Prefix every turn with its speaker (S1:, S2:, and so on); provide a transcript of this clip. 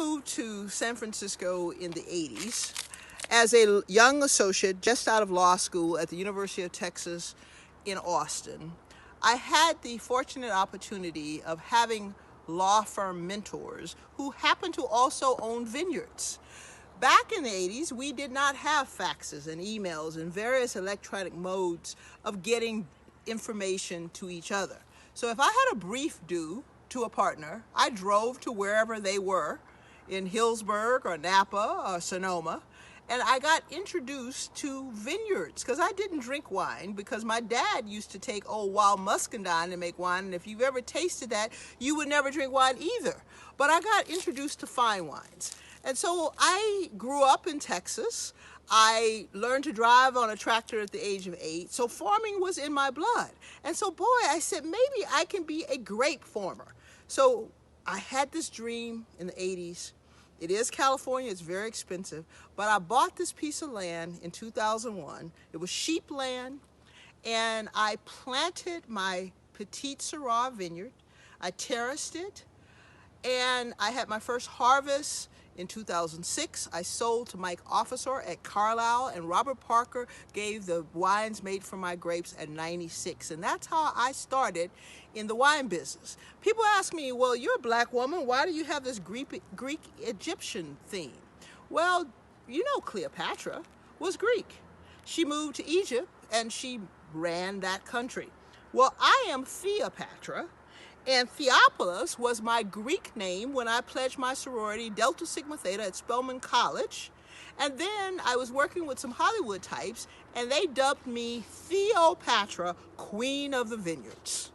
S1: moved to San Francisco in the 80s as a young associate just out of law school at the University of Texas in Austin. I had the fortunate opportunity of having law firm mentors who happened to also own vineyards. Back in the 80s, we did not have faxes and emails and various electronic modes of getting information to each other. So if I had a brief due to a partner, I drove to wherever they were in Hillsburg or Napa or Sonoma, and I got introduced to vineyards because I didn't drink wine because my dad used to take old wild muscadine and make wine, and if you've ever tasted that, you would never drink wine either. But I got introduced to fine wines. And so I grew up in Texas. I learned to drive on a tractor at the age of 8. So farming was in my blood. And so, boy, I said, maybe I can be a grape farmer. So I had this dream in the 80s. It is California, it's very expensive, but I bought this piece of land in 2001. It was sheep land, and I planted my Petite Syrah vineyard. I terraced it, and I had my first harvest in 2006. I sold to Mike Officer at Carlisle, and Robert Parker gave the wines made from my grapes at 96. And that's how I started in the wine business. People ask me, well, you're a black woman, why do you have this Greek-Egyptian theme? Well, you know Cleopatra was Greek. She moved to Egypt and she ran that country. Well, I am Theopatra, and Theopolis was my Greek name when I pledged my sorority Delta Sigma Theta at Spelman College. And then I was working with some Hollywood types, and they dubbed me Theopatra, Queen of the Vineyards.